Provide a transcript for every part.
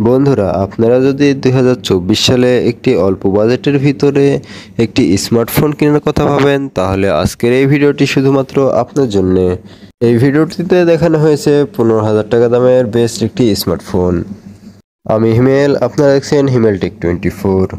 বন্ধুরা, আপনারা যদি 2024 সালে একটি অল্প বাজেটের ভিতরে একটি স্মার্টফোন কেনার কথা ভাবেন, তাহলে আজকের এই ভিডিওটি শুধুমাত্র আপনার জন্য। এই ভিডিওটিতে দেখানো হয়েছে 15,000 টাকা দামের বেস্ট একটি স্মার্টফোন। আমি হিমেল, আপনারা দেখছেন হিমেল টেক 24।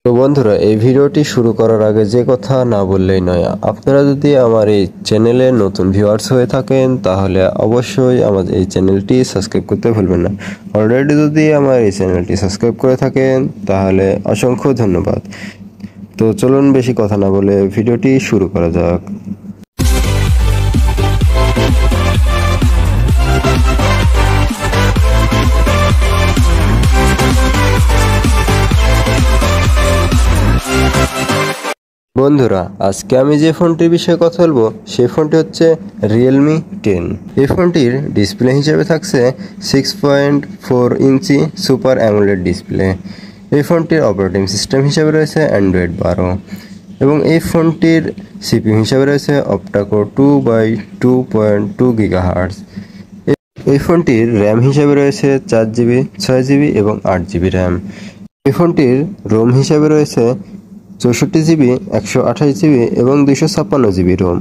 তো বন্ধুরা, এই ভিডিওটি শুরু করার আগে যে কথা না বললেই নয়, আপনারা যদি আমার এই চ্যানেলে নতুন ভিউয়ার্স হয়ে থাকেন তাহলে অবশ্যই আমার এই চ্যানেলটি সাবস্ক্রাইব করতে ভুলবেন না। অলরেডি যদি আমার এই চ্যানেলটি সাবস্ক্রাইব করে থাকেন তাহলে অসংখ্য ধন্যবাদ। তো চলুন বেশি কথা না বলে ভিডিওটি শুরু করা যাক। বন্ধুরা, আজকে আমি যে ফোনটির বিষয়ে কথা বলবো সেই ফোনটি হচ্ছে রিয়েলমি 10। এই ফোনটির ডিসপ্লে হিসেবে থাকছে 6.4 ইঞ্চি সুপার অ্যামোলেড ডিসপ্লে। এই ফোনটির অপারেটিং সিস্টেম হিসেবে রয়েছে অ্যান্ড্রয়েড 12 এবং এই ফোনটির সিপিইউ হিসেবে রয়েছে অক্টা-কোর 2/2.2 GHz। এই ফোনটির র্যাম হিসেবে রয়েছে 4GB, 6GB এবং 8GB র্যাম। এই ফোনটির রোম হিসেবে রয়েছে 64GB, 128GB এবং 256GB রোম।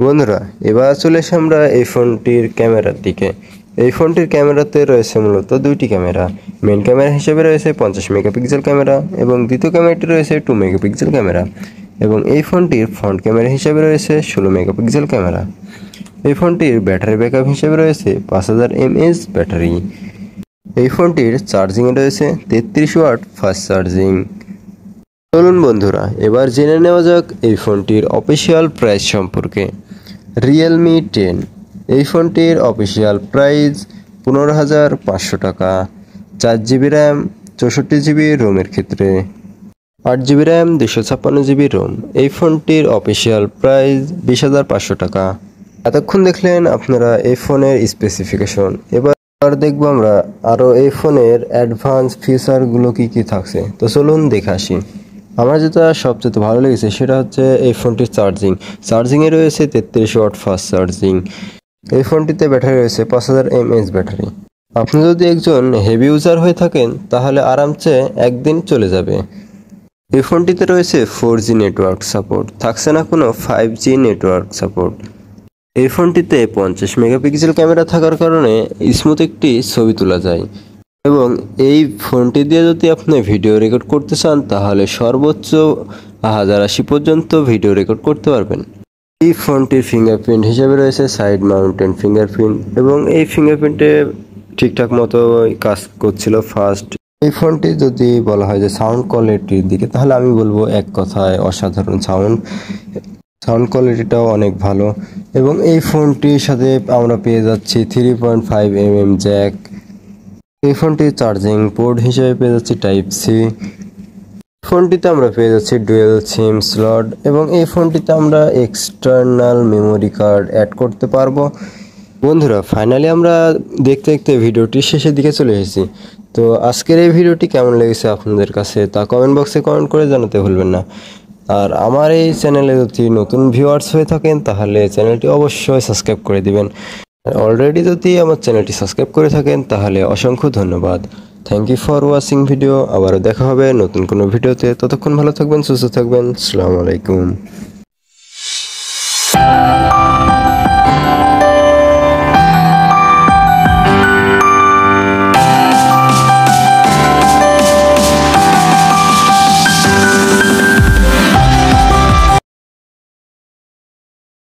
বন্ধুরা, এবার চলে এসে আমরা এই ফোনটির ক্যামেরার দিকে। এই ফোনটির ক্যামেরাতে রয়েছে মূলত দুইটি ক্যামেরা। মেন ক্যামেরা হিসেবে রয়েছে 50 মেগাপিক্সেল ক্যামেরা এবং দ্বিতীয় ক্যামেরাটি রয়েছে 2 মেগাপিক্সেল ক্যামেরা এবং এই ফোনটির ফ্রন্ট ক্যামেরা হিসেবে রয়েছে 16 মেগাপিক্সেল ক্যামেরা। এই ফোনটির ব্যাটারি ব্যাকআপ হিসেবে রয়েছে 5000 mAh ব্যাটারি। এই ফোনটির চার্জিংয়ে রয়েছে 33 ওয়াট ফাস্ট চার্জিং। চলুন বন্ধুরা, এবার জেনে নেওয়া যাক এই ফোনটির অফিসিয়াল প্রাইস সম্পর্কে। রিয়েলমি 10 এই ফোনটির অফিসিয়াল প্রাইস 15,500 টাকা। 4GB র্যাম, 64GB রোমের ক্ষেত্রে, 8GB র্যাম, 256GB রোম। এই ফোনটির অফিসিয়াল প্রাইস 20,500 টাকা। এতক্ষণ দেখলেন আপনারা এই ফোনের স্পেসিফিকেশন। এবার দেখবো আমরা আরও এই ফোনের অ্যাডভান্স ফিচারগুলো কি থাকছে। তো চলুন দেখে আসি। আমার যেটা সবচেয়ে ভালো লেগেছে সেটা হচ্ছে এই ফোনটির চার্জিংয়ে রয়েছে 33 ওয়াট ফাস্ট চার্জিং। এই ফোনটিতে ব্যাটারি রয়েছে 5000 mAh ব্যাটারি। আপনি যদি একজন হেভি ইউজার হয়ে থাকেন তাহলে আরামসে একদিন চলে যাবে। এই ফোনটিতে রয়েছে 4G নেটওয়ার্ক সাপোর্ট, থাকছে না কোনো 5G নেটওয়ার্ক সাপোর্ট। এই ফোনটিতে 50 মেগাপিক্সেল ক্যামেরা থাকার কারণে স্মুথ একটি ছবি তোলা যায় এবং এই ফোনটি দিয়ে যদি আপনি ভিডিও রেকর্ড করতে চান তাহলে সর্বোচ্চ 1080 পর্যন্ত ভিডিও রেকর্ড করতে পারবেন। এই ফোনটির ফিঙ্গারপ্রিন্ট হিসেবে রয়েছে সাইড মাউন্টেন ফিঙ্গারপ্রিন্ট এবং এই ফিঙ্গারপ্রিন্টে ঠিকঠাক মতো কাজ করছিল ফার্স্ট। এই ফোনটি যদি বলা হয় যে সাউন্ড কোয়ালিটির দিকে, তাহলে আমি বলবো এক কথায় অসাধারণ সাউন্ড কোয়ালিটিটাও অনেক ভালো এবং এই ফোনটির সাথে আমরা পেয়ে যাচ্ছি 3.5mm জ্যাক। এই ফোনটির চার্জিং পোর্ট হিসেবে পেয়ে যাচ্ছি টাইপ-C। ফোনটিতে আমরা পেয়ে যাচ্ছি ডুয়েল সিম স্লট এবং এই ফোনটিতে আমরা এক্সটার্নাল মেমোরি কার্ড অ্যাড করতে পারবো। বন্ধুরা, ফাইনালি আমরা দেখতে দেখতে ভিডিওটির শেষের দিকে চলে এসেছি। তো আজকের এই ভিডিওটি কেমন লেগেছে আপনাদের কাছে তা কমেন্ট বক্সে কমেন্ট করে জানাতে ভুলবেন না। আর আমার এই চ্যানেলে যদি নতুন ভিউয়ার্স হয়ে থাকেন তাহলে চ্যানেলটি অবশ্যই সাবস্ক্রাইব করে দিবেন। অলরেডি যদি আমার চ্যানেলটি সাবস্ক্রাইব করে থাকেন তাহলে অসংখ্য ধন্যবাদ। Thank you for watching video. আবারও দেখা হবে নতুন কোনো ভিডিওতে। ততক্ষণ ভালো থাকবেন, সুস্থ থাকবেন। আসসালামু আলাইকুম।